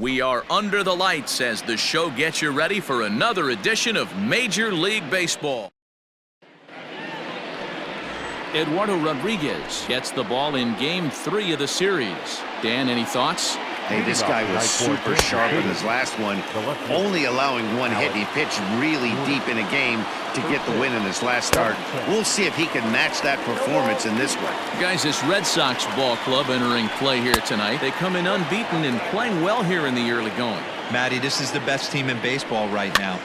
We are under the lights as the show gets you ready for another edition of Major League Baseball. Eduardo Rodriguez gets the ball in Game 3 of the series. Dan, any thoughts? Hey, this guy was super sharp in his last one, only allowing one hit. He pitched really deep in a game to get the win in his last start. We'll see if he can match that performance in this one. Guys, this Red Sox ball club entering play here tonight. They come in unbeaten and playing well here in the early going. Matty, this is the best team in baseball right now.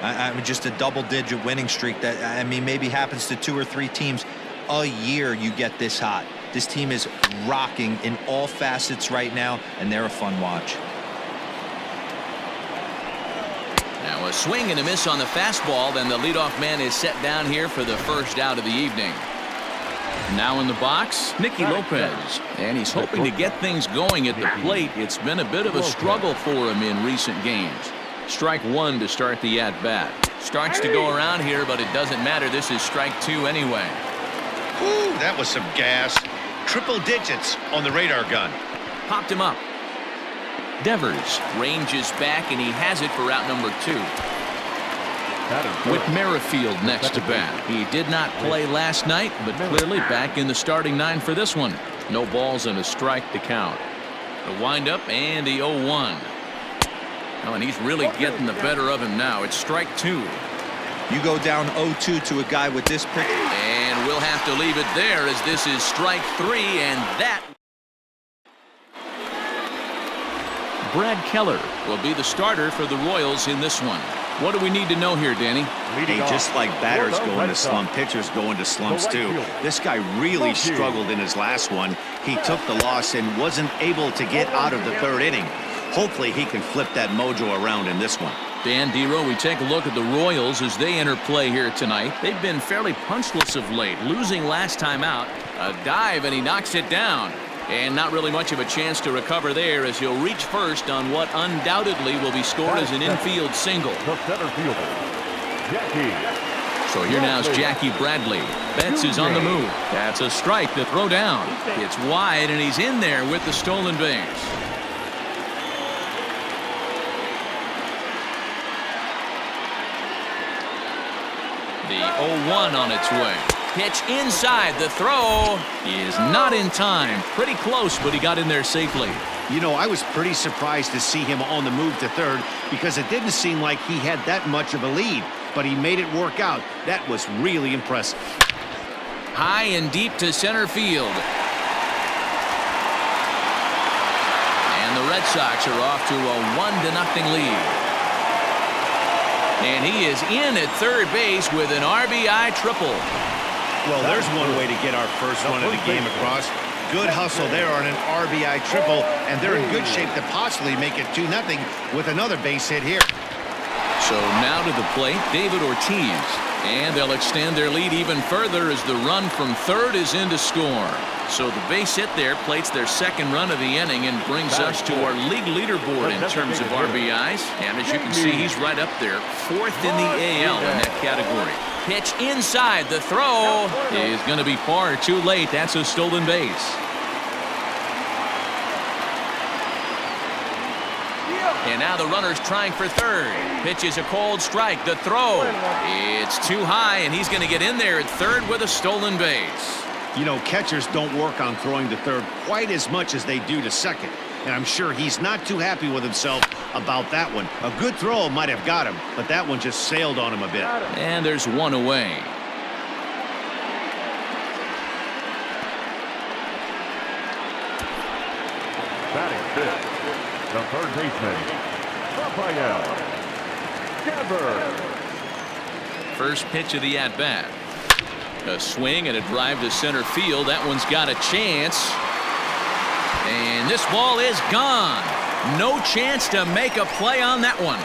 I mean, just a double-digit winning streak that, I mean, maybe happens to 2 or 3 teams a year. You get this hot. This team is rocking in all facets right now, and they're a fun watch. Now a swing and a miss on the fastball. Then the leadoff man is set down here for the first out of the evening. Now in the box, Nicky Lopez. And he's hoping to get things going at the plate. It's been a bit of a struggle for him in recent games. Strike 1 to start the at-bat. Starts to go around here, but it doesn't matter. This is strike 2 anyway. Ooh, that was some gas. Triple digits on the radar gun. Popped him up. Devers ranges back, and he has it for out number 2. With Merrifield next to bat. He did not play last night, but clearly back in the starting 9 for this one. No balls and a strike to count. The windup and the 0-1. Oh, and he's really getting the better of him now. It's strike 2. You go down 0-2 to a guy with this pitch. And we'll have to leave it there as this is strike 3, and that. Brad Keller will be the starter for the Royals in this one. What do we need to know here, Danny? Hey, just like batters go into slump, pitchers go into slumps too. This guy really struggled in his last one. He took the loss and wasn't able to get out of the 3rd inning. Hopefully he can flip that mojo around in this one. Dan Dero, we take a look at the Royals as they enter play here tonight. They've been fairly punchless of late, losing last time out. A dive, and he knocks it down. And not really much of a chance to recover there as he'll reach first on what undoubtedly will be scored as an infield single. The center fielder, Jackie. So here now is Jackie Bradley. Betts is on the move. That's a strike to throw down. It's wide, and he's in there with the stolen base. The 0-1 on its way. Pitch inside. The throw is not in time. Pretty close, but he got in there safely. You know, I was pretty surprised to see him on the move to 3rd because it didn't seem like he had that much of a lead, but he made it work out. That was really impressive. High and deep to center field. And the Red Sox are off to a 1-0 lead. And he is in at 3rd base with an RBI triple. Well, there's one way to get our first run of the game across. Good hustle there on an RBI triple, and they're in good shape to possibly make it 2-0 with another base hit here. So now to the plate, David Ortiz. And they'll extend their lead even further as the run from 3rd is in to score. So the base hit there plates their 2nd run of the inning and brings us to our league leaderboard in terms of RBIs. And as you can see, he's right up there, 4th in the AL in that category. Pitch inside. The throw is going to be far too late. That's a stolen base. And now the runner's trying for 3rd. Pitch is a cold strike. The throw. It's too high, and he's going to get in there at 3rd with a stolen base. You know, catchers don't work on throwing to 3rd quite as much as they do to 2nd. And I'm sure he's not too happy with himself about that one. A good throw might have got him, but that one just sailed on him a bit. And there's one away. Batting 5th, the 3rd baseman, Rafael Devers. First pitch of the at-bat. A swing and a drive to center field. That one's got a chance. And this ball is gone. No chance to make a play on that one.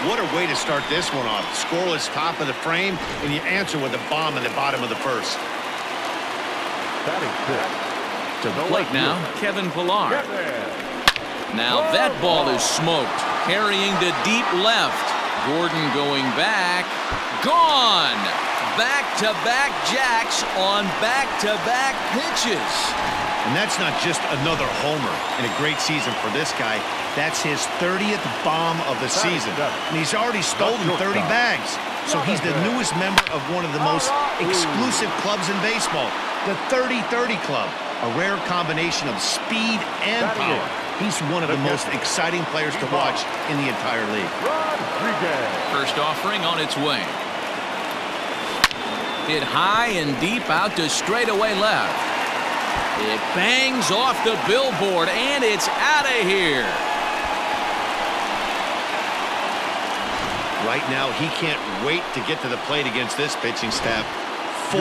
What a way to start this one off. Scoreless top of the frame, and you answer with a bomb in the bottom of the 1st. Batting 5th. To the plate now, Kevin Pillar. Now that ball is smoked. Carrying to deep left. Gordon going back. Gone. Back-to-back jacks on back-to-back pitches. And that's not just another homer in a great season for this guy. That's his 30th bomb of the season. And he's already stolen 30 bags. So he's the newest member of one of the most exclusive clubs in baseball, the 30-30 Club, a rare combination of speed and power. He's one of the most exciting players to watch in the entire league. First offering on its way. Hit high and deep out to straightaway left. It bangs off the billboard, and it's out of here. Right now, he can't wait to get to the plate against this pitching staff. 4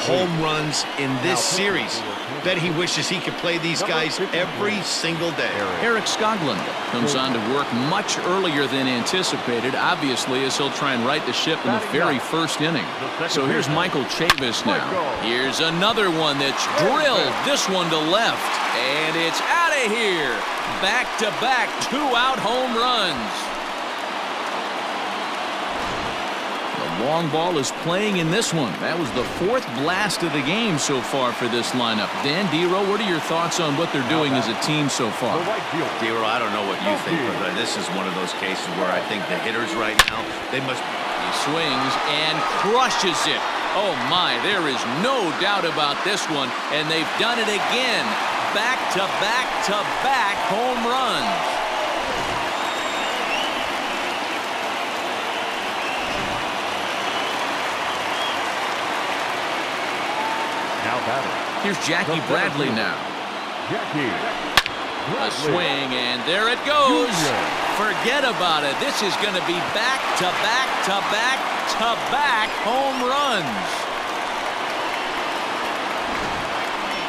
home runs in this series. Bet he wishes he could play these guys every single day. Eric Skoglund comes on to work much earlier than anticipated, obviously, as he'll try and right the ship in the very first inning. So here's Michael Chavis now. Here's another one that's drilled, this one to left. And it's out of here. Back-to-back 2-out home runs. Long ball is playing in this one. That was the 4th blast of the game so far for this lineup. Dan Dero, what are your thoughts on what they're doing as a team so far? Dero, I don't know what you think, but this is one of those cases where I think the hitters right now, they must... He swings and crushes it. Oh my, there is no doubt about this one, and they've done it again. Back-to-back-to-back home runs. Here's Jackie Bradley now. A swing, and there it goes. Forget about it. This is going to be back-to-back-to-back-to-back home runs.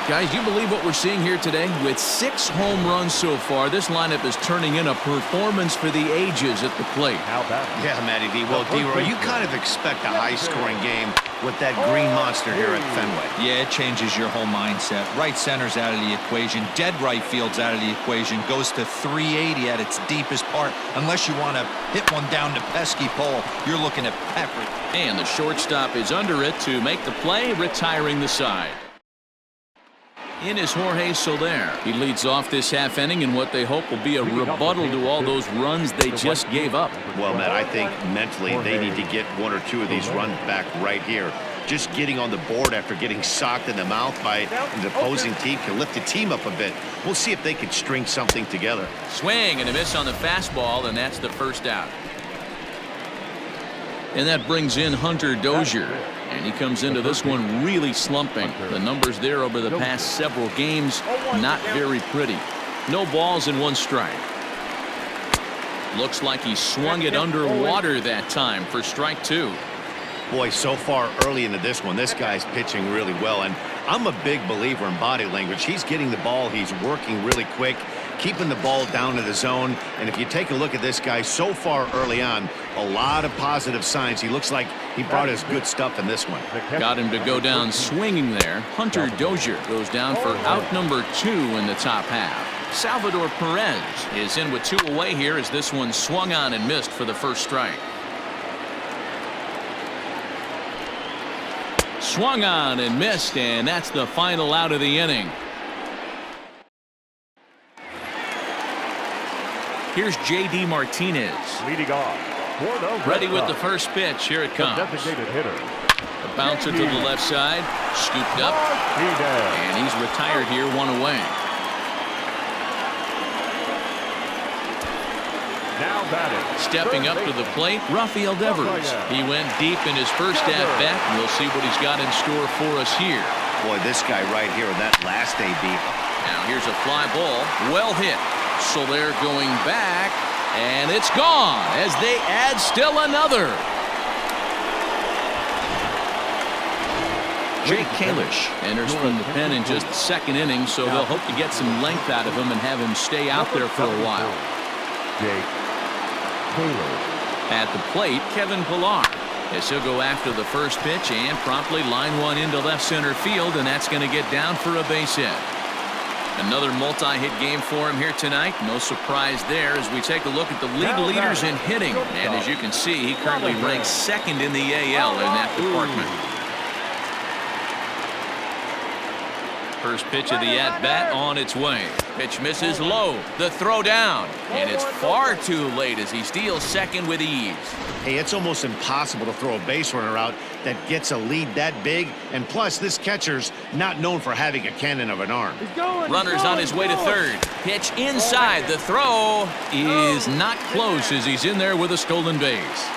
Guys, you believe what we're seeing here today? With 6 home runs so far, this lineup is turning in a performance for the ages at the plate. Yeah, Matty D. Well, Dero, you kind of expect a high-scoring game with that green monster here at Fenway. Yeah, it changes your whole mindset. Right center's out of the equation. Dead right field's out of the equation. Goes to 380 at its deepest part. Unless you want to hit one down the pesky pole, you're looking at pepper. And the shortstop is under it to make the play, retiring the side. In is Jorge Soler. He leads off this half inning in what they hope will be a rebuttal to all those runs they just gave up. Well, Matt, I think mentally they need to get 1 or 2 of these runs back right here. Just getting on the board after getting socked in the mouth by an opposing team can lift the team up a bit. We'll see if they can string something together. Swing and a miss on the fastball, and that's the first out. And that brings in Hunter Dozier. And he comes into this one really slumping. The numbers there over the past several games, not very pretty. No balls and 1 strike. Looks like he swung it underwater that time for strike 2. Boy, so far early into this one, this guy's pitching really well. And I'm a big believer in body language. He's getting the ball. He's working really quick, keeping the ball down to the zone. And if you take a look at this guy so far early on, a lot of positive signs. He looks like he brought his good stuff in this one. Got him to go down swinging there. Hunter Dozier goes down for out number 2 in the top half. Salvador Perez is in with 2 away here as this one swung on and missed for the first strike. Swung on and missed, and that's the final out of the inning. Here's J.D. Martinez. Leading off. Ready with the first pitch. Here it comes. Designated hitter. A bouncer to the left side. Scooped up. And he's retired here, 1 away. Now batting. Stepping up to the plate, Rafael Devers. He went deep in his first at-bat, and we'll see what he's got in store for us here. Boy, this guy right here in that last AB. Now here's a fly ball. Well hit. So they're going back, and it's gone as they add still another. Jake Kalish enters from the pen in just the 2nd inning, so they'll hope to get some length out of him and have him stay out there for a while. Jake Kalish. At the plate, Kevin Pillar. As he'll go after the first pitch and promptly line one into left center field, and that's going to get down for a base hit. Another multi-hit game for him here tonight. No surprise there as we take a look at the league leaders in hitting. And as you can see, he currently ranks 2nd in the AL in that department. First pitch of the at-bat on its way. Pitch misses low. The throw down. And it's far too late as he steals second with ease. Hey, it's almost impossible to throw a base runner out that gets a lead that big. And plus, this catcher's not known for having a cannon of an arm. Runner's on his way to third. Pitch inside. The throw is not close as he's in there with a stolen base.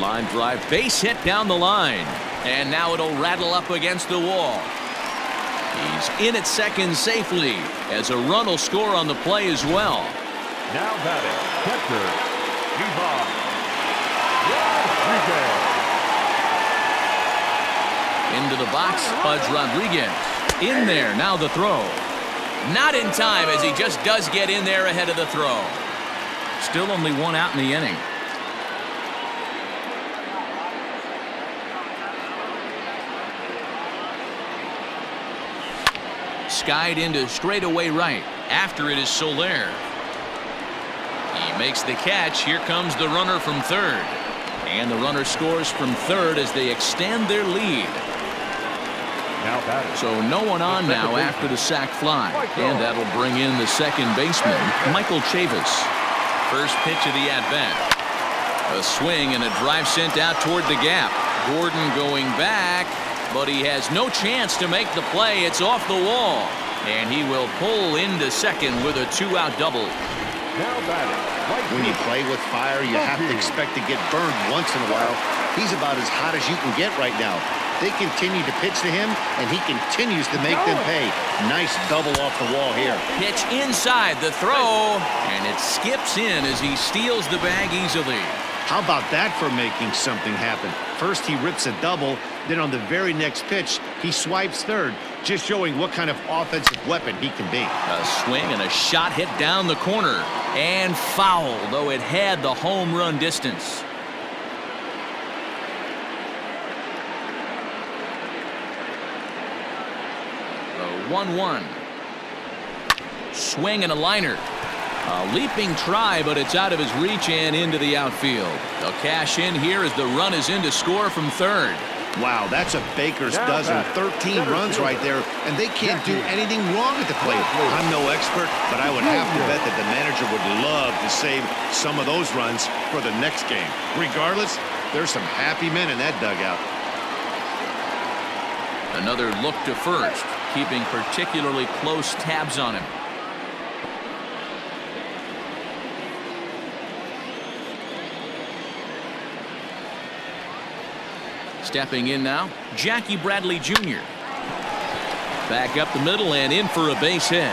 Line drive, base hit down the line. And now it'll rattle up against the wall. He's in at second safely as a run will score on the play as well. Now batting, catcher, Ivan Rodriguez. Into the box, Pudge Rodriguez. In there, now the throw. Not in time as he just does get in there ahead of the throw. Still only one out in the inning. Skied into straightaway right. After it is Soler. He makes the catch. Here comes the runner from third. And the runner scores from third as they extend their lead. Now batting. So no one on now after the sac fly. And that'll bring in the second baseman, Michael Chavis. First pitch of the at-bat. A swing and a drive sent out toward the gap. Gordon going back. But he has no chance to make the play. It's off the wall. And he will pull into second with a two-out double. Now batting. When you play with fire, you have to expect to get burned once in a while. He's about as hot as you can get right now. They continue to pitch to him, and he continues to make them pay. Nice double off the wall here. Pitch inside the throw. And it skips in as he steals the bag easily. How about that for making something happen? First, he rips a double. Then on the very next pitch, he swipes third, just showing what kind of offensive weapon he can be. A swing and a shot hit down the corner. And foul, though it had the home run distance. The 1-1. Swing and a liner. A leaping try, but it's out of his reach and into the outfield. They'll cash in here as the run is in to score from third. Wow, that's a baker's dozen. 13 runs right there, and they can't do anything wrong at the plate. I'm no expert, but I would have to bet that the manager would love to save some of those runs for the next game. Regardless, there's some happy men in that dugout. Another look to first, keeping particularly close tabs on him. Stepping in now, Jackie Bradley Jr. Back up the middle and in for a base hit.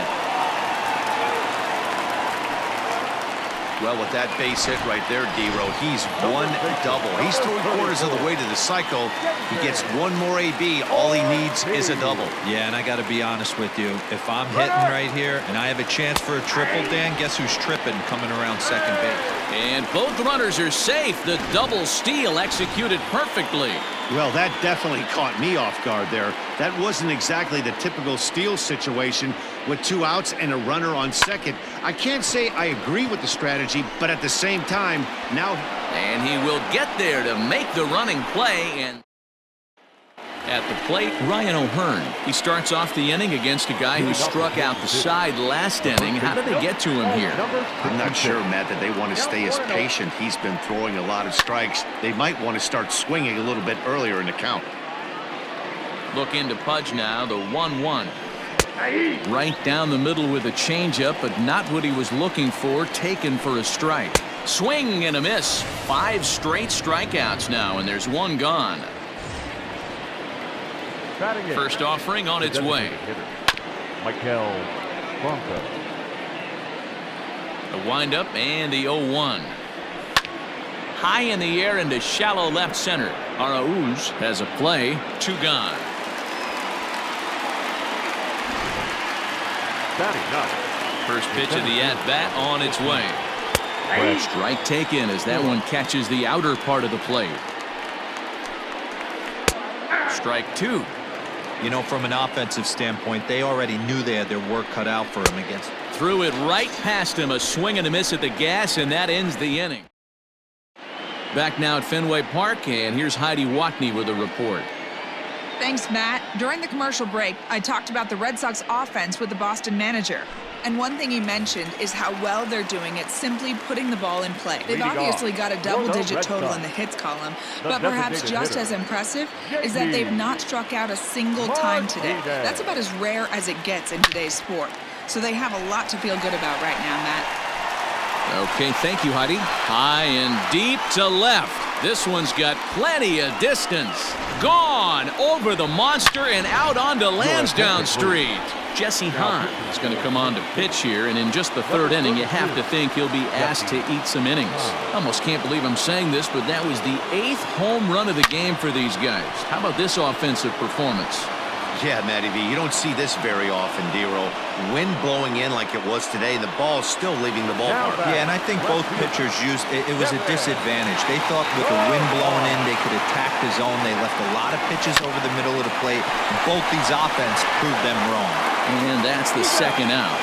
Well, with that base hit right there, D-Row, he's one double. He's 3/4 of the way to the cycle. He gets one more AB. All he needs is a double. Yeah, and I got to be honest with you. If I'm hitting right here and I have a chance for a triple, Dan, guess who's tripping coming around second base? And both runners are safe. The double steal executed perfectly. Well, that definitely caught me off guard there. That wasn't exactly the typical steal situation with 2 outs and a runner on second. I can't say I agree with the strategy, but at the same time, now... And he will get there to make the running play. And at the plate, Ryan O'Hearn. He starts off the inning against a guy who struck out the side last inning. How did they get to him here? I'm not sure, Matt, that they want to stay as patient. He's been throwing a lot of strikes. They might want to start swinging a little bit earlier in the count. Look into Pudge now, the 1-1. Right down the middle with a changeup, but not what he was looking for, taken for a strike. Swing and a miss. 5 straight strikeouts now, and there's 1 gone. First offering on its way. Michael Bronco. The windup and the 0-1. High in the air into shallow left center. Arauz has a play. 2 gone. First pitch of the at-bat on its way. Strike taken as that one catches the outer part of the plate. Strike 2. You know, from an offensive standpoint, they already knew they had their work cut out for him against threw it right past him. A swing and a miss at the gas, and that ends the inning. Back now at Fenway Park, and here's Heidi Watney with a report. Thanks, Matt. During the commercial break, I talked about the Red Sox offense with the Boston manager. And one thing he mentioned is how well they're doing at simply putting the ball in play. They've obviously got a double-digit total in the hits column, but perhaps just as impressive is that they've not struck out a single time today. That's about as rare as it gets in today's sport. So they have a lot to feel good about right now, Matt. Okay, thank you, Heidi. High and deep to left. This one's got plenty of distance. Gone over the monster and out onto Lansdowne Street. Jesse Hahn is going to come on to pitch here, and in just the third inning, you have to think he'll be asked to eat some innings. I almost can't believe I'm saying this, but that was the 8th home run of the game for these guys. How about this offensive performance? Yeah, Matty V, you don't see this very often, D-Roll. Wind blowing in like it was today, the ball still leaving the ballpark. Yeah, and I think both pitchers used it was a disadvantage. They thought with the wind blowing in, they could attack the zone. They left a lot of pitches over the middle of the plate. Both these offense proved them wrong. And that's the second out.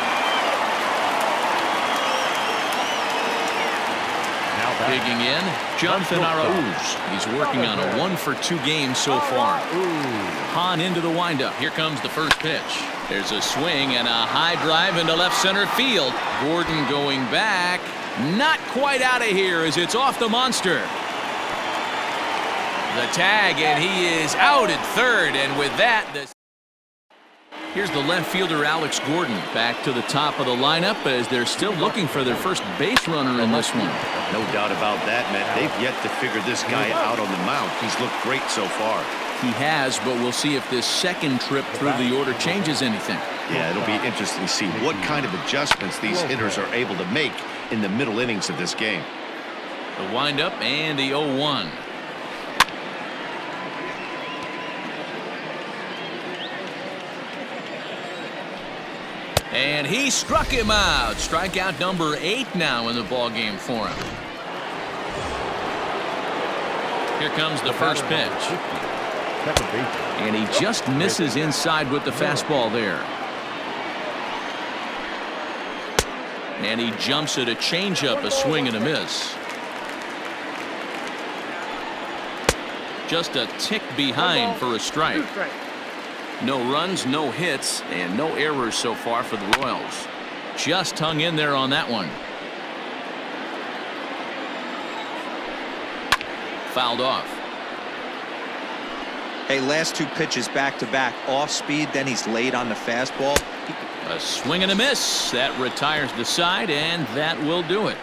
Digging in, Jonathan Arauz. He's working on a 1-for-2 game so far. Hahn into the windup. Here comes the first pitch. There's a swing and a high drive into left center field. Gordon going back. Not quite out of here as it's off the monster. The tag, and he is out at third. And with that, here's the left fielder, Alex Gordon, back to the top of the lineup as they're still looking for their first base runner in this one. No doubt about that, Matt. They've yet to figure this guy out on the mound. He's looked great so far. He has, but we'll see if this second trip through the order changes anything. Yeah, it'll be interesting to see what kind of adjustments these hitters are able to make in the middle innings of this game. The windup and the 0-1. And he struck him out. Strikeout number 8 now in the ballgame for him. Here comes the first pitch. And he just misses inside with the fastball there. And he jumps at a changeup, a swing and a miss. Just a tick behind for a strike. No runs, no hits, and no errors so far for the Royals. Just hung in there on that one. Fouled off. Hey, last 2 pitches back-to-back, off speed, then he's late on the fastball. A swing and a miss. That retires the side, and that will do it.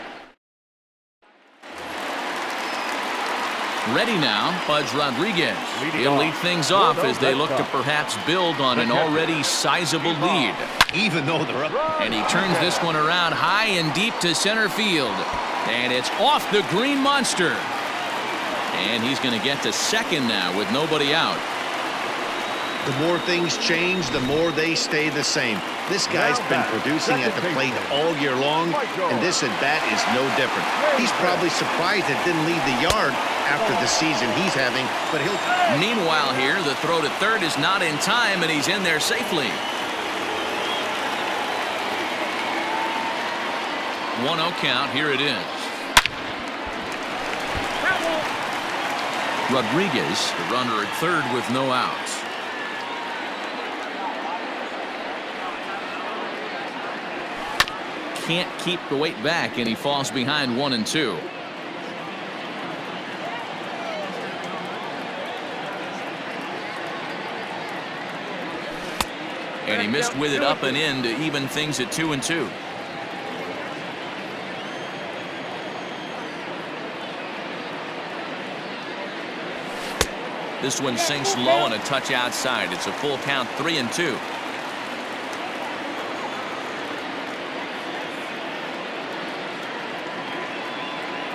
Ready now, Pudge Rodriguez. He'll lead things off as they look to perhaps build on an already sizable lead. Even though they're up. And he turns this one around high and deep to center field. And it's off the green monster. And he's going to get to second now with nobody out. The more things change, the more they stay the same. This guy's been producing at the plate all year long, and this at-bat is no different. He's probably surprised it didn't leave the yard after the season he's having, but he'll... Meanwhile here, the throw to third is not in time, and he's in there safely. 1-0 count. Here it is. Rodriguez, the runner at third with no outs. Can't keep the weight back, and he falls behind 1-2. And he missed with it up and in to even things at 2-2. This one sinks low and a touch outside. It's a full count, 3-2.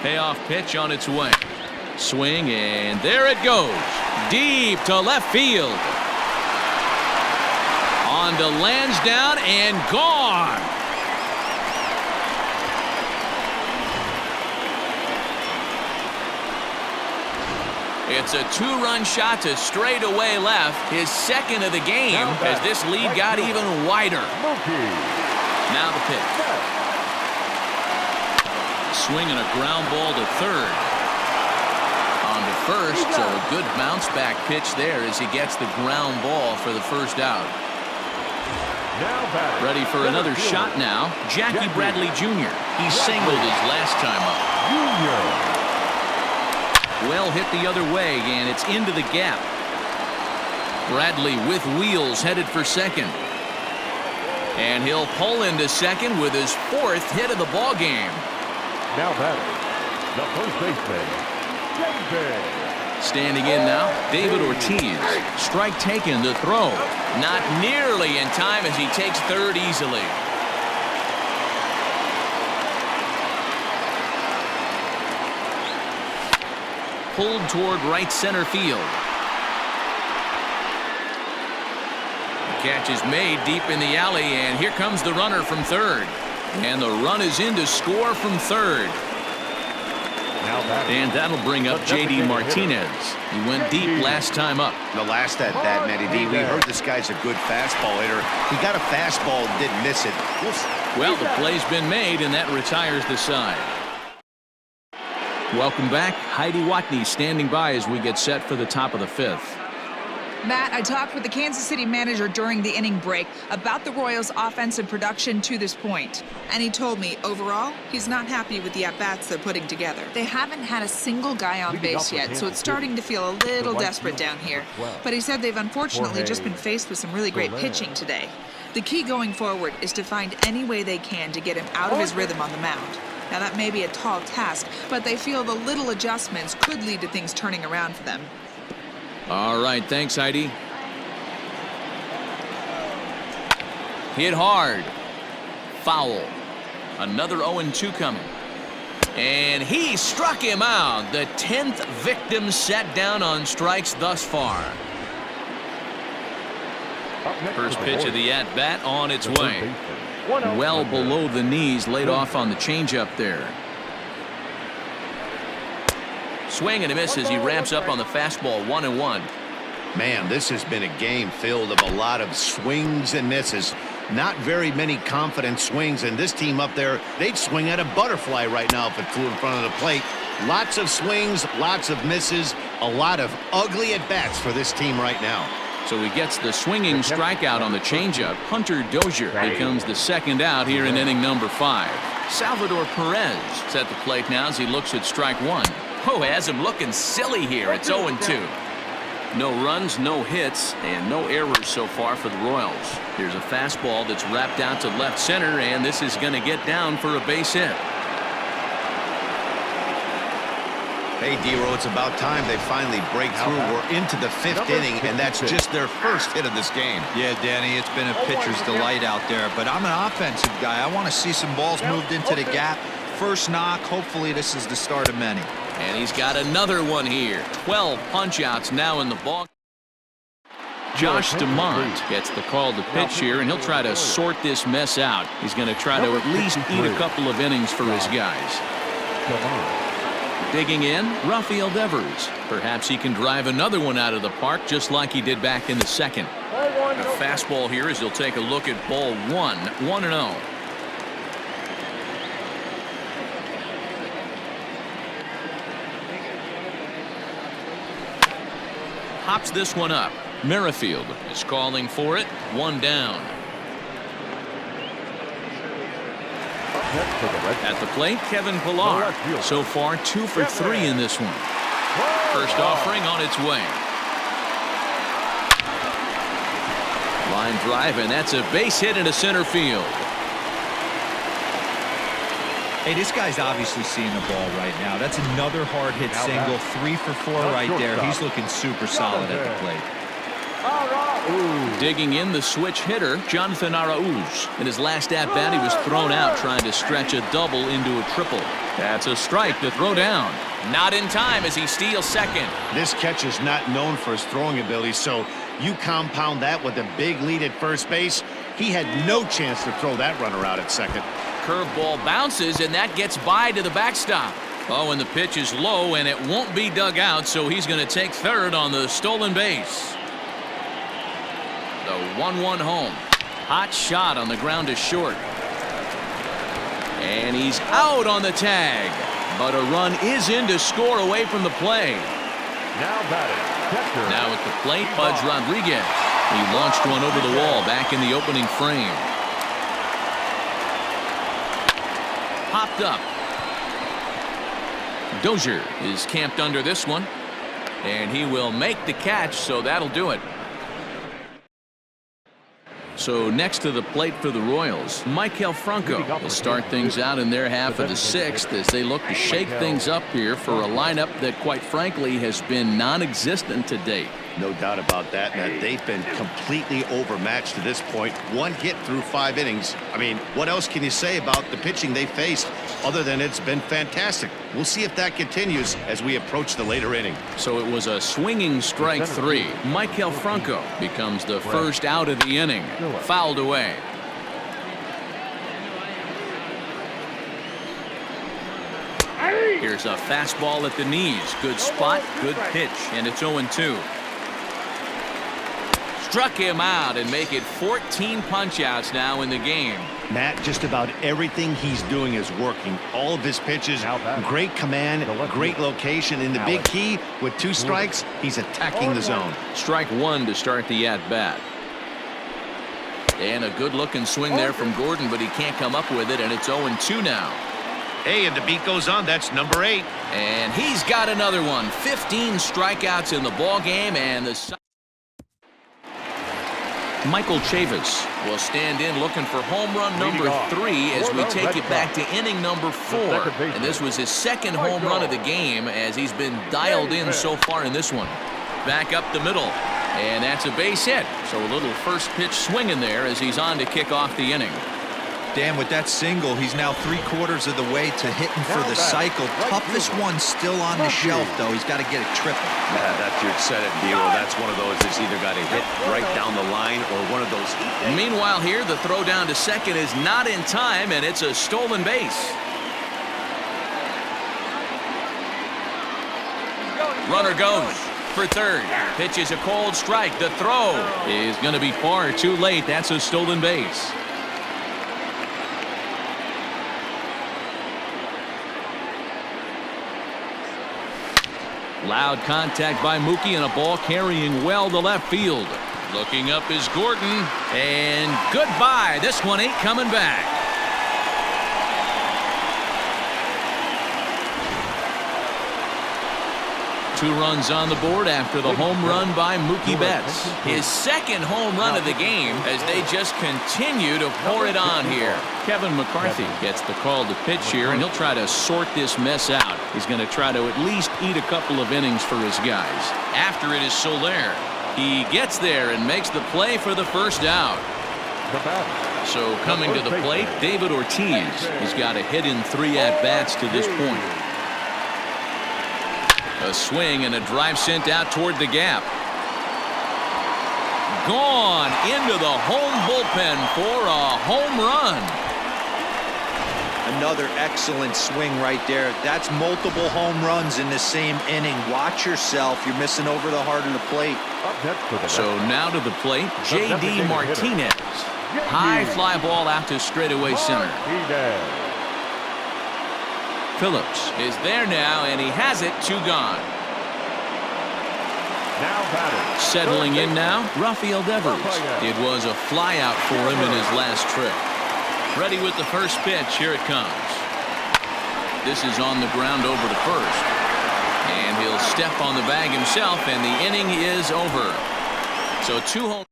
Payoff pitch on its way. Swing, and there it goes. Deep to left field. On to Lansdowne and gone. It's a 2-run shot to straightaway left, his second of the game, as this lead got even wider. Now the pitch. Swing and a ground ball to third. On to first, so a good bounce back pitch there as he gets the ground ball for the first out. Ready for another shot now. Jackie Bradley Jr. He singled his last time up. Well hit the other way, and it's into the gap. Bradley with wheels headed for second. And he'll pull into second with his 4th hit of the ball game. Now batting, the first baseman, David. Standing in now, David Ortiz. Strike taken to throw. Not nearly in time as he takes third easily. Pulled toward right center field. The catch is made deep in the alley, and here comes the runner from third. And the run is in to score from third. And that'll bring up J.D. Martinez. He went deep last time up. The last at that, Matty D, we heard this guy's a good fastball hitter. He got a fastball and didn't miss it. Well, the play's been made, and that retires the side. Welcome back. Heidi Watney standing by as we get set for the top of the 5th. Matt, I talked with the Kansas City manager during the inning break about the Royals' offensive production to this point. And he told me, overall, he's not happy with the at-bats they're putting together. They haven't had a single guy on base yet, so it's starting to feel a little desperate down here. But he said they've unfortunately just been faced with some really great pitching today. The key going forward is to find any way they can to get him out of his rhythm on the mound. Now, that may be a tall task, but they feel the little adjustments could lead to things turning around for them. All right, thanks, Heidi. Hit hard. Foul. Another 0-2 coming. And he struck him out. The 10th victim set down on strikes thus far. First pitch of the at-bat on its way. Well below the knees, laid off on the changeup there. Swing and a miss as he ramps up on the fastball. 1-1. Man, this has been a game filled of a lot of swings and misses. Not very many confident swings, and this team up there, they'd swing at a butterfly right now if it flew in front of the plate. Lots of swings, lots of misses, a lot of ugly at-bats for this team right now. So he gets the swinging strikeout on the changeup. Hunter Dozier becomes the second out here in inning number 5. Salvador Perez is at the plate now as he looks at strike 1. Oh, has him looking silly here. It's 0-2. No runs, no hits, and no errors so far for the Royals. Here's a fastball that's wrapped out to left center, and this is going to get down for a base hit. Hey, D-Row, it's about time they finally break through. We're into the 5th inning, and that's just their first hit of this game. Yeah, Danny, it's been a pitcher's delight out there, but I'm an offensive guy. I want to see some balls moved into the gap. First knock. Hopefully this is the start of many. And he's got another one here. 12 punch-outs now in the ball. Josh DeMont gets the call to pitch here, and he'll try to sort this mess out. He's going to try to at least eat a couple of innings for his guys. Digging in, Rafael Devers. Perhaps he can drive another one out of the park just like he did back in the second. A fastball here as he'll take a look at ball 1. 1-0. Hops this one up. Merrifield is calling for it. 1 down. At the plate, Kevin Pillar. So far, 2 for 3 in this one. First offering on its way. Line drive, and that's a base hit into center field. Hey, this guy's obviously seeing the ball right now. That's another hard hit single. 3 for 4 right there. He's looking super solid at the plate. Digging in, the switch hitter, Jonathan Arauz. In his last at-bat, he was thrown out trying to stretch a double into a triple. That's a strike to throw down. Not in time as he steals second. This catcher's not known for his throwing ability, so you compound that with a big lead at first base. He had no chance to throw that runner out at second. Curveball bounces, and that gets by to the backstop. Oh, and the pitch is low, and it won't be dug out, so he's going to take third on the stolen base. The 1-1 home. Hot shot on the ground to short. And he's out on the tag. But a run is in to score away from the play. Now batting, catcher. Now at the plate, Pudge Rodriguez. He launched one over the wall back in the opening frame. Popped up. Dozier is camped under this one. And he will make the catch, so that'll do it. So next to the plate for the Royals, Maikel Franco will start things out in their half of the sixth as they look to shake things up here for a lineup that quite frankly has been non-existent to date. No doubt about that, Matt. They've been completely overmatched to this point. One hit through 5 innings. I mean, what else can you say about the pitching they faced other than it's been fantastic? We'll see if that continues as we approach the later inning. So it was a swinging strike 3. Maikel Franco becomes the first out of the inning. Fouled away. Here's a fastball at the knees. Good spot, good pitch, and it's 0-2. Struck him out and make it 14 punch-outs now in the game. Matt, just about everything he's doing is working. All of his pitches, great command, great location. In the big key, with 2 strikes, he's attacking the zone. Strike 1 to start the at-bat. And a good-looking swing there from Gordon, but he can't come up with it, and it's 0-2 now. Hey, and the beat goes on. That's number 8. And he's got another one. 15 strikeouts in the ball game, and the Michael Chavis will stand in looking for home run number 3 as we take it back to inning number 4. And this was his second home run of the game as he's been dialed in so far in this one. Back up the middle. And that's a base hit. So a little first pitch swing in there as he's on to kick off the inning. Dan, with that single, he's now 3/4 of the way to hitting for the cycle. Toughest one still on the shelf, though. He's got to get it triple. Yeah, that's your set it deal. That's one of those that's either got to hit right down the line or one of those. Meanwhile here, the throw down to second is not in time, and it's a stolen base. Runner goes for third. Pitch is a cold strike. The throw is going to be far too late. That's a stolen base. Loud contact by Mookie and a ball carrying well to left field. Looking up is Gordon, and goodbye. This one ain't coming back. Two runs on the board after the home run by Mookie Betts. His second home run of the game as they just continue to pour it on here. Kevin McCarthy gets the call to pitch here, and he'll try to sort this mess out. He's going to try to at least eat a couple of innings for his guys. After it is Soler. He gets there and makes the play for the first out. So coming to the plate, David Ortiz. He's got a hit in 3 at-bats to this point. A swing and a drive sent out toward the gap. Gone into the home bullpen for a home run. Another excellent swing right there. That's multiple home runs in the same inning. Watch yourself. You're missing over the heart of the plate. So now to the plate, J.D. Martinez. High fly ball out to straightaway center. Phillips is there now, and he has it. 2 gone. Settling in now, Rafael Devers. It was a fly out for him in his last trip. Ready with the first pitch. Here it comes. This is on the ground over to first. And he'll step on the bag himself, and the inning is over. So 2 home.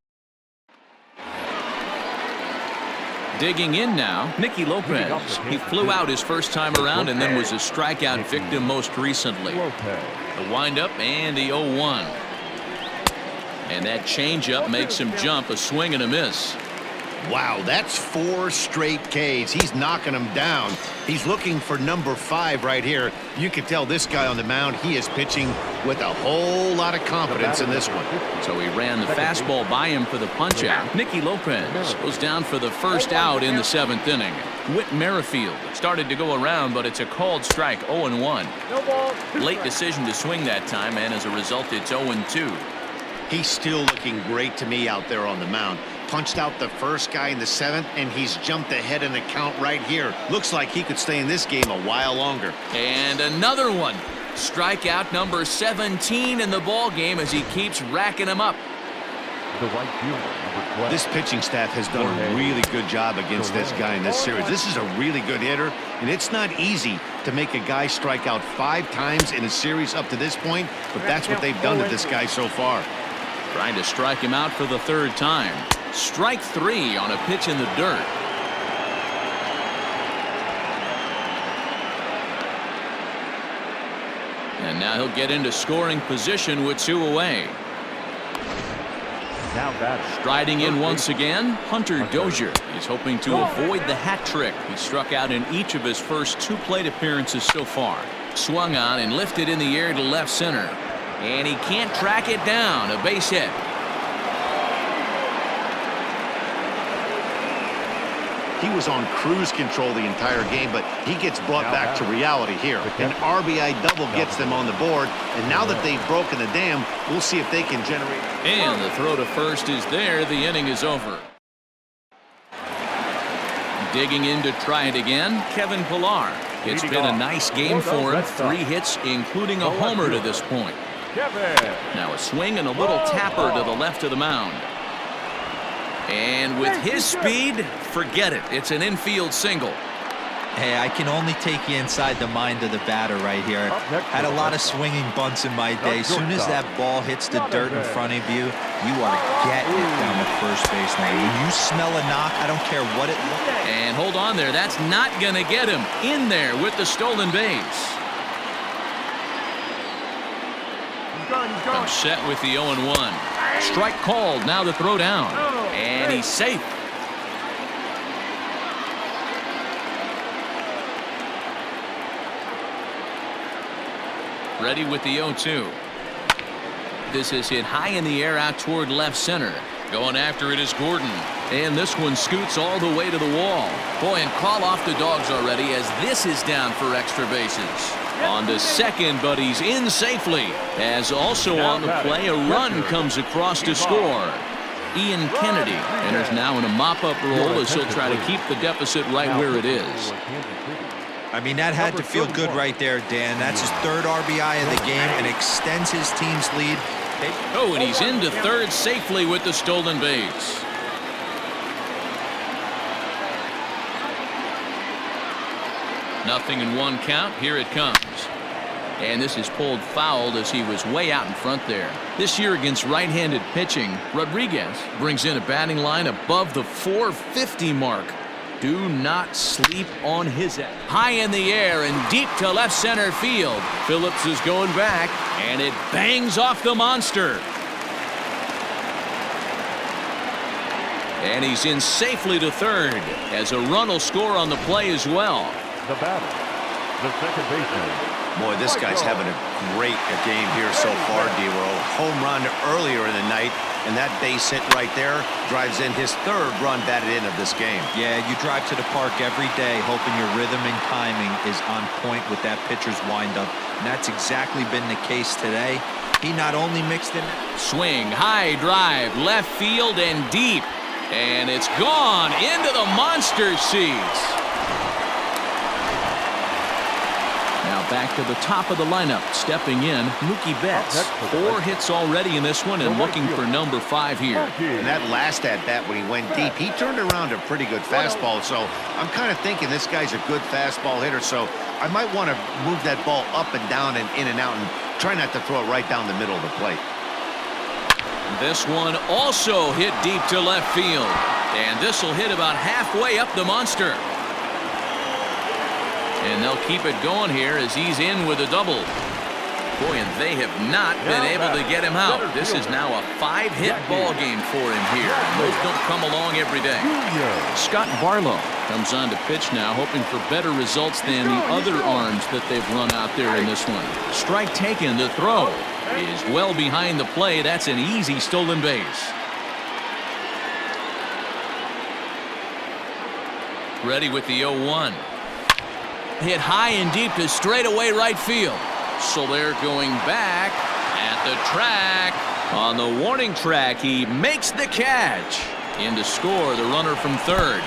Digging in now, Nicky Lopez. He flew out his first time around and then was a strikeout victim most recently. The windup and the 0-1. And that changeup makes him jump. A swing and a miss. Wow, that's 4 straight Ks. He's knocking them down. He's looking for number 5 right here. You can tell this guy on the mound, he is pitching with a whole lot of confidence in this one. So he ran the fastball by him for the punch-out. Nicky Lopez goes down for the first out in the 7th inning. Whit Merrifield started to go around, but it's a called strike. 0-1. Late decision to swing that time, and as a result, it's 0-2. He's still looking great to me out there on the mound. punched out the first guy in the 7th, and he's jumped ahead in the count right here. Looks like he could stay in this game a while longer. And another one. Strikeout number 17 in the ball game as he keeps racking them up. The right fielder, number 12. This pitching staff has done a really good job against this guy in this series. This is a really good hitter, and it's not easy to make a guy strike out 5 times in a series up to this point, but that's what they've done to this guy so far. Trying to strike him out for the 3rd time. Strike 3 on a pitch in the dirt. And now he'll get into scoring position with 2 away. Now batting. Striding in once again, Hunter Dozier is hoping to avoid the hat trick. He struck out in each of his first 2 plate appearances so far. Swung on and lifted in the air to left center. And he can't track it down. A base hit. He was on cruise control the entire game, but he gets brought back to reality here. An RBI double gets them on the board, and now that they've broken the dam, we'll see if they can generate. And the throw to first is there. The inning is over. Digging in to try it again, Kevin Pillar. It's been a nice game for him. 3 hits, including a homer to this point. Now a swing and a little tapper to the left of the mound. And with his speed, forget it. It's an infield single. Hey, I can only take you inside the mind of the batter right here. Had a lot of swinging bunts in my day. As soon as that ball hits the dirt in front of you, you are getting it down the first base line. When you smell a knock, I don't care what it looks like. And hold on there. That's not going to get him in there with the stolen base. I'm set with the 0-1. Strike called. Now the throw down. And he's safe. Ready with the 0-2. This is hit high in the air out toward left center. Going after it is Gordon. And this one scoots all the way to the wall. Boy, and call off the dogs already as this is down for extra bases. On to second, but he's in safely. As also on the play, a run comes across to score. Ian Kennedy enters now in a mop-up role as he'll try to keep the deficit right where it is. I mean, that had to feel good right there, Dan. That's his 3rd RBI of the game and extends his team's lead. Oh, and he's into third safely with the stolen base. Nothing in 1 count. Here it comes. And this is pulled fouled as he was way out in front there. This year against right-handed pitching, Rodriguez brings in a batting line above the 450 mark. Do not sleep on his end. High in the air and deep to left center field. Phillips is going back, and it bangs off the monster. And he's in safely to third as a run will score on the play as well. The batter, the second baseman. Boy, this guy's having a great game here so far, D-Roll. Home run earlier in the night, and that base hit right there drives in his 3rd run batted in of this game. Yeah, you drive to the park every day hoping your rhythm and timing is on point with that pitcher's windup, and that's exactly been the case today. He not only mixed in... Swing, high drive, left field and deep. And it's gone into the monster seats. Now back to the top of the lineup. Stepping in, Mookie Betts. 4 hits already in this one and looking for number 5 here. And that last at-bat when he went deep, he turned around a pretty good fastball. So I'm kind of thinking this guy's a good fastball hitter. So I might want to move that ball up and down and in and out and try not to throw it right down the middle of the plate. This one also hit deep to left field. And this will hit about halfway up the monster. And they'll keep it going here as he's in with a double. Boy, and they have not been able to get him out. This is now a 5-hit ball game for him here. And those don't come along every day. Scott Barlow comes on to pitch now, hoping for better results than the other arms that they've run out there in this one. Strike taken. The throw is well behind the play. That's an easy stolen base. Ready with the 0-1. Hit high and deep to straightaway right field. So they're going back at the track. On the warning track, he makes the catch. In to score, the runner from third.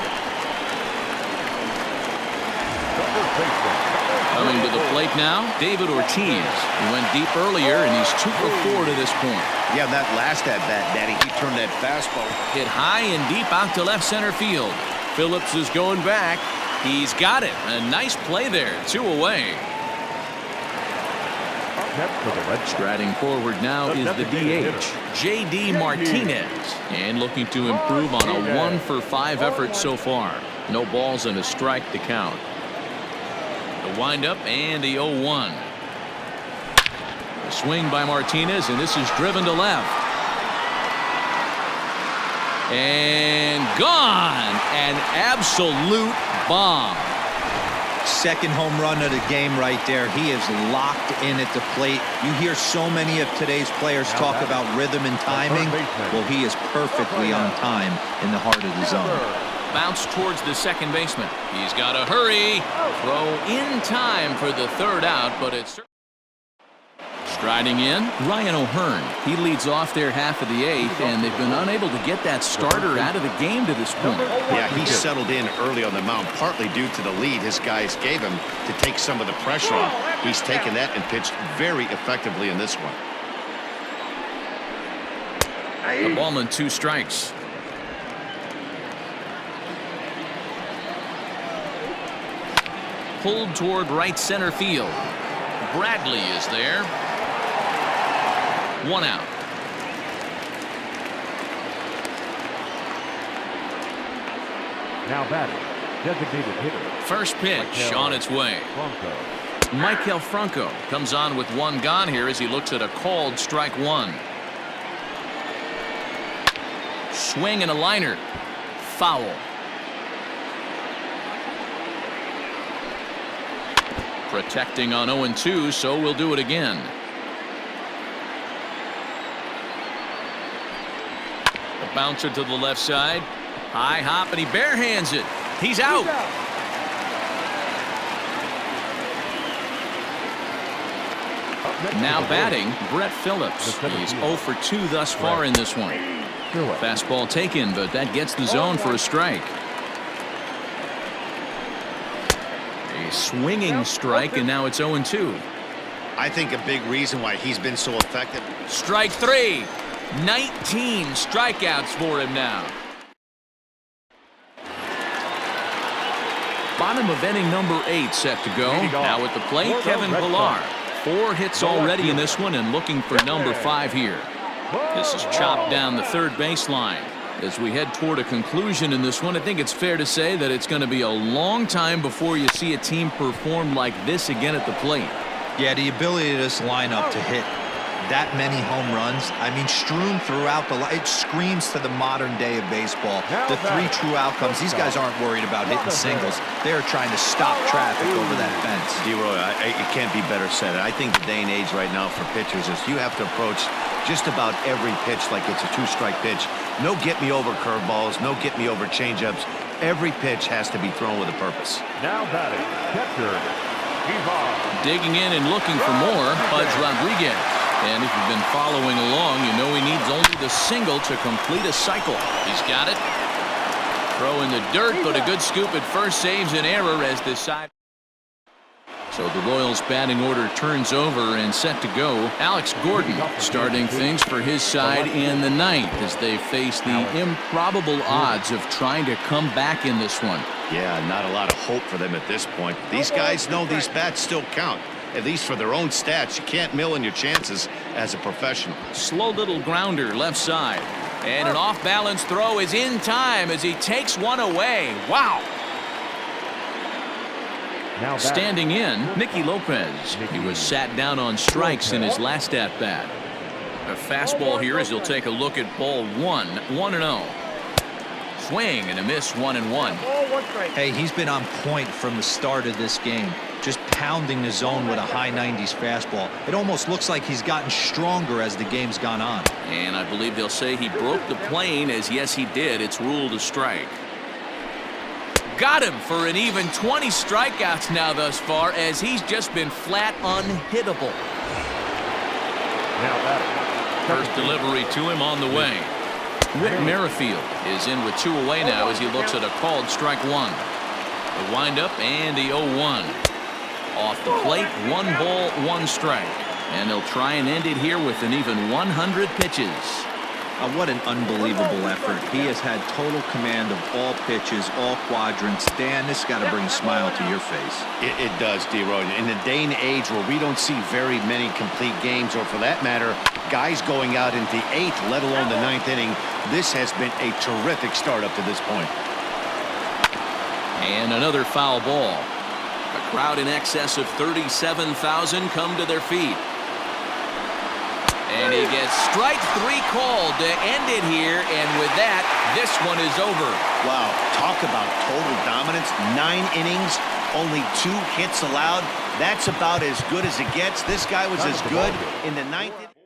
Coming to the plate now, David Ortiz. He went deep earlier, and he's 2 for 4 to this point. Yeah, that last at-bat, Daddy, he turned that fastball. Hit high and deep out to left center field. Phillips is going back. He's got it. A nice play there. 2 away. Striding forward now is the DH, J.D. Martinez. And looking to improve on a 1 for 5 effort so far. No balls and a strike to count. The windup and the 0-1. A swing by Martinez, and this is driven to left. And gone. An absolute bomb. Second home run of the game right there. He is locked in at the plate. You hear so many of today's players talk about rhythm and timing. Well, he is perfectly on time in the heart of the zone. Bounce towards the second baseman. He's got to hurry. Throw in time for the third out, but it's striding in. Ryan O'Hearn. He leads off their half of the 8th, and they've been unable to get that starter out of the game to this point. Yeah, he settled in early on the mound, partly due to the lead his guys gave him to take some of the pressure off. He's taken that and pitched very effectively in this one. A ball and 2 strikes. Pulled toward right center field. Bradley is there. 1 out. Now batting, designated hitter. First pitch on its way. Maikel Franco comes on with 1 gone here as he looks at a called strike 1. Swing and a liner. Foul. Protecting on 0-2, so we'll do it again. The bouncer to the left side. High hop, and he barehands it. He's out. Now batting, Brett Phillips. He's 0 for 2 thus far in this one. Fastball taken, but that gets the zone for a strike. A swinging strike, and now it's 0-2. I think a big reason why he's been so effective. Strike 3. 19 strikeouts for him now. Bottom of inning number 8 set to go. Now at the plate, Kevin Pillar. 4 hits already in this one and looking for number 5 here. This is chopped down the third baseline. As we head toward a conclusion in this one, I think it's fair to say that it's going to be a long time before you see a team perform like this again at the plate. Yeah, the ability of this lineup to hit that many home runs, I mean, strewn throughout it screams to the modern day of baseball. The 3 true outcomes. These guys aren't worried about hitting singles. They're trying to stop traffic over that fence. D-Roy, it can't be better said. I think the day and age right now for pitchers is you have to approach just about every pitch like it's a 2-strike pitch. No get-me-over curveballs, no get-me-over changeups. Every pitch has to be thrown with a purpose. Now batting, catcher, digging in and looking for more, Pudge Rodriguez. And if you've been following along, you know he needs only the single to complete a cycle. He's got it. Throw in the dirt, but a good scoop at first saves an error as this side. So the Royals batting order turns over and set to go. Alex Gordon starting things for his side in the 9th as they face the improbable odds of trying to come back in this one. Yeah, not a lot of hope for them at this point. These guys know these bats still count. At least for their own stats, you can't mill in your chances as a professional. Slow little grounder left side. And an off-balance throw is in time as he takes one away. Wow. Standing in, Nicky Lopez. He was sat down on strikes in his last at-bat. A fastball here as he'll take a look at ball 1. 1-0. Swing and a miss. 1-1. Hey, he's been on point from the start of this game. Just pounding the zone with a high 90s fastball. It almost looks like he's gotten stronger as the game's gone on. And I believe they'll say he broke the plane, as yes he did. It's ruled a strike. Got him for an even 20 strikeouts now thus far, as he's just been flat unhittable. Now batting. First delivery to him on the way. Whit Merrifield is in with 2 away now as he looks at a called strike 1. The windup and the 0-1. Off the plate, 1 ball, 1 strike. And they'll try and end it here with an even 100 pitches. What an unbelievable effort. He has had total command of all pitches, all quadrants. Dan, this got to bring a smile to your face. It does, D-Roy. In a day and age where we don't see very many complete games, or for that matter, guys going out into the 8th, let alone the 9th inning, this has been a terrific start up to this point. And another foul ball. A crowd in excess of 37,000 come to their feet. And he gets strike 3 called to end it here, and with that, this one is over. Wow, talk about total dominance. 9 innings, only 2 hits allowed. That's about as good as it gets. This guy was as good in the 9th inning.